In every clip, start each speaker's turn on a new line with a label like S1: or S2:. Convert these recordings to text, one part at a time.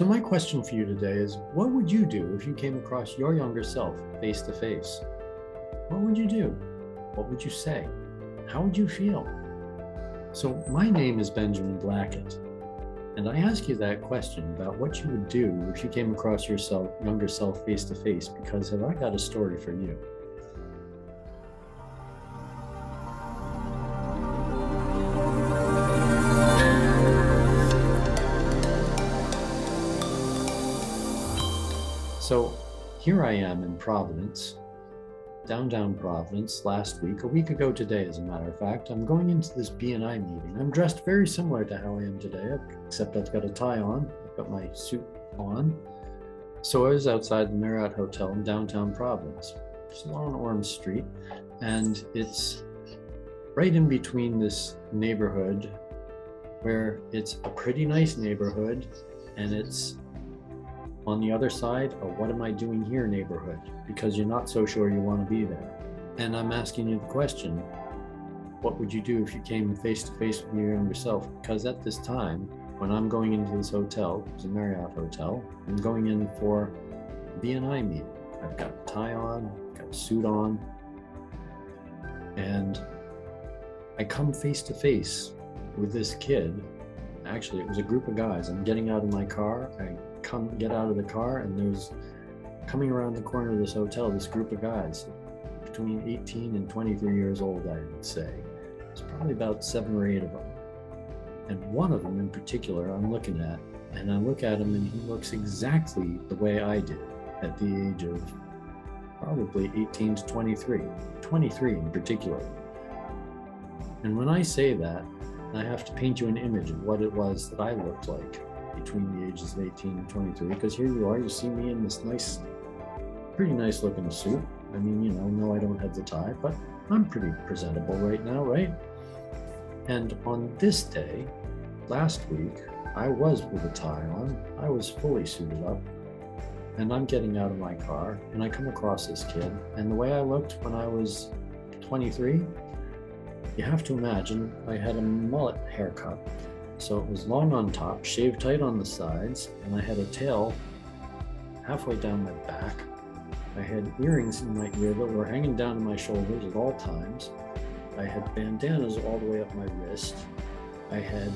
S1: So my question for you today is, what would you do if you came across your younger self face to face? What would you do? What would you say? How would you feel? So my name is Benjamin Blackett, and I ask you that question about what you would do if you came across your younger self face to face, because I got a story for you. So here I am in Providence, downtown Providence, last week, a week ago today, as a matter of fact. I'm going into this B&I meeting. I'm dressed very similar to how I am today, except I've got a tie on, I've got my suit on. So I was outside the Marriott Hotel in downtown Providence, just along Orange Street, and it's right in between this neighborhood where it's a pretty nice neighborhood, and it's on the other side, a what am I doing here neighborhood, because you're not so sure you want to be there. And I'm asking you the question, what would you do if you came face to face with your younger self? Because at this time, when I'm going into this hotel, it's a Marriott Hotel, I'm going in for a B&I meeting. I've got a tie on, I've got a suit on, and I come face to face with this kid. Actually, it was a group of guys. I'm getting out of my car, get out of the car, and there's, coming around the corner of this hotel, this group of guys between 18 and 23 years old, I would say. It's probably about 7 or 8 of them. And one of them in particular I'm looking at, and I look at him and he looks exactly the way I did at the age of probably 18 to 23 in particular. And when I say that, I have to paint you an image of what it was that I looked like between the ages of 18 and 23, because here you are, you see me in this pretty nice looking suit. I mean, no, I don't have the tie, but I'm pretty presentable right now, right? And on this day, last week, I was with a tie on, I was fully suited up, and I'm getting out of my car, and I come across this kid, and the way I looked when I was 23, you have to imagine I had a mullet haircut. So it was long on top, shaved tight on the sides, and I had a tail halfway down my back. I had earrings in my ear that were hanging down to my shoulders at all times. I had bandanas all the way up my wrist. I had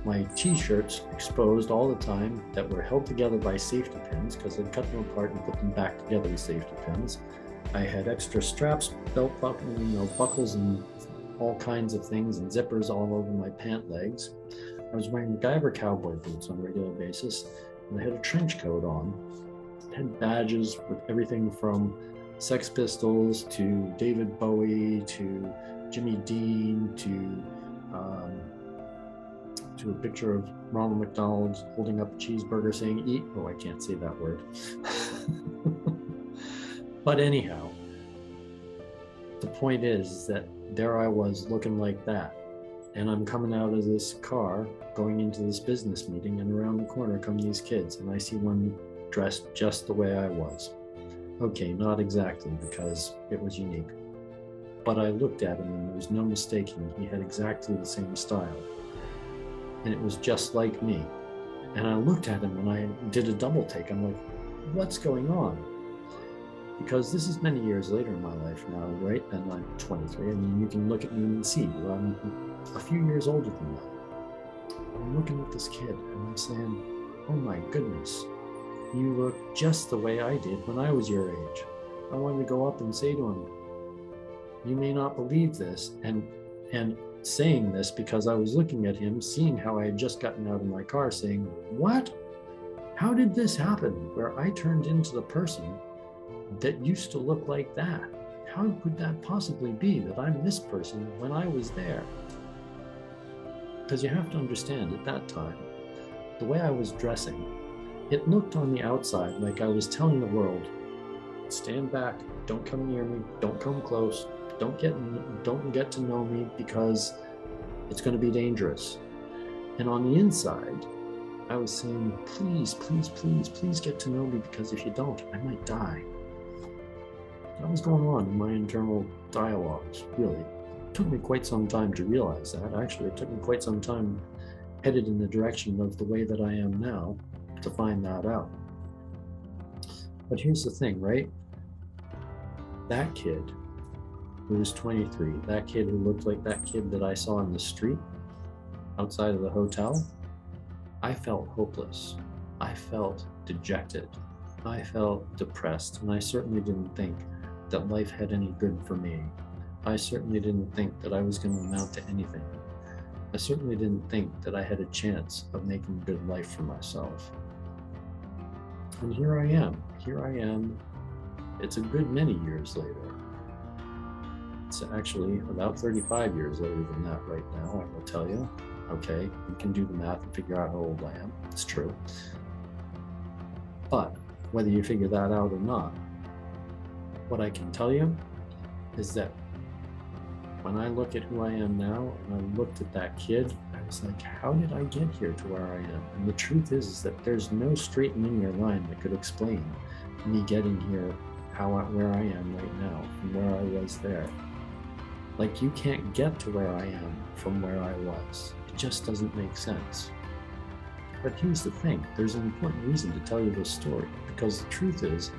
S1: my t-shirts exposed all the time that were held together by safety pins, because I'd cut them apart and put them back together with safety pins. I had extra straps, belt buckles and all kinds of things, and zippers all over my pant legs. I was wearing MacGyver cowboy boots on a regular basis, and I had a trench coat on. I had badges with everything from Sex Pistols to David Bowie to Jimmy Dean to a picture of Ronald McDonald holding up a cheeseburger saying eat. Oh, I can't say that word. But anyhow, the point is that there I was looking like that, and I'm coming out of this car going into this business meeting, and around the corner come these kids, and I see one dressed just the way I was. Okay, not exactly, because it was unique, but I looked at him and there was no mistaking, he had exactly the same style, and it was just like me. And I looked at him and I did a double take. I'm like, what's going on? Because this is many years later in my life now, right? And I'm 23. I mean, you can look at me and see I'm a few years older than that. I'm looking at this kid and I'm saying, oh my goodness, you look just the way I did when I was your age. I wanted to go up and say to him, you may not believe this, and saying this because I was looking at him, seeing how I had just gotten out of my car, saying, what? How did this happen, where I turned into the person that used to look like that? How could that possibly be that I'm this person when I was there? Because you have to understand, at that time, the way I was dressing, it looked on the outside like I was telling the world, stand back, don't come near me, don't come close, don't get to know me, because it's going to be dangerous. And on the inside, I was saying, please, please, please, please get to know me, because if you don't, I might die. That was going on in my internal dialogues, really. It took me quite some time to realize that. Actually, it took me quite some time headed in the direction of the way that I am now. to find that out. But here's the thing, right? That kid who was 23, that kid who looked like that kid that I saw in the street outside of the hotel, I felt hopeless. I felt dejected. I felt depressed, and I certainly didn't think that life had any good for me. I certainly didn't think that I was going to amount to anything. I certainly didn't think that I had a chance of making a good life for myself. And here I am. It's a good many years later. It's actually about 35 years later than that right now, I will tell you. Okay, you can do the math and figure out how old I am. It's true. But whether you figure that out or not, what I can tell you is that when I look at who I am now, and I looked at that kid, I was like, how did I get here to where I am? And the truth is that there's no straight linear line that could explain me getting here, where I am right now, from where I was there. Like, you can't get to where I am from where I was. It just doesn't make sense. But here's the thing, there's an important reason to tell you this story, because the truth is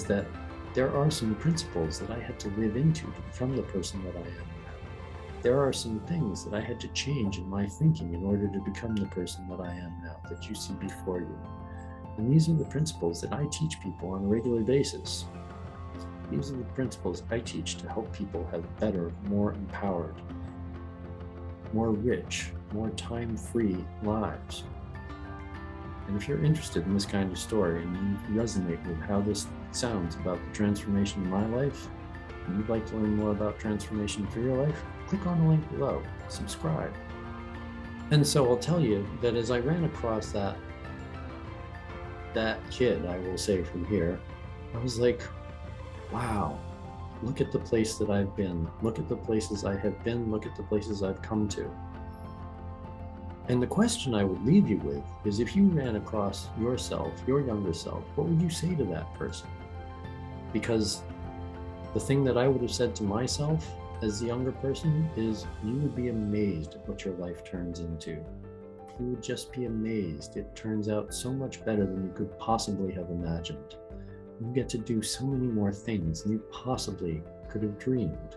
S1: that there are some principles that I had to live into to become the person that I am now. There are some things that I had to change in my thinking in order to become the person that I am now, that you see before you. And these are the principles that I teach people on a regular basis. These are the principles I teach to help people have better, more empowered, more rich, more time-free lives. And if you're interested in this kind of story and you resonate with how this sounds about the transformation in my life, and you'd like to learn more about transformation for your life, click on the link below, subscribe. And so I'll tell you that as I ran across that kid, I will say from here, I was like, wow, look at the place that I've been. Look at the places I have been. Look at the places I've come to. And the question I would leave you with is, if you ran across yourself, your younger self, what would you say to that person? Because the thing that I would have said to myself as the younger person is, you would be amazed at what your life turns into. You would just be amazed. It turns out so much better than you could possibly have imagined. You get to do so many more things than you possibly could have dreamed.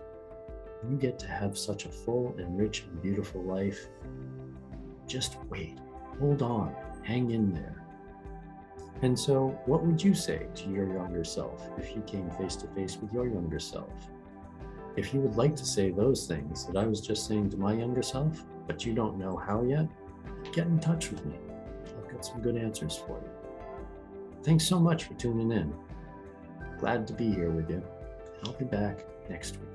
S1: You get to have such a full and rich and beautiful life. Just wait, hold on, hang in there. And so what would you say to your younger self if you came face to face with your younger self? If you would like to say those things that I was just saying to my younger self, but you don't know how yet, get in touch with me. I've got some good answers for you. Thanks so much for tuning in. Glad to be here with you. I'll be back next week.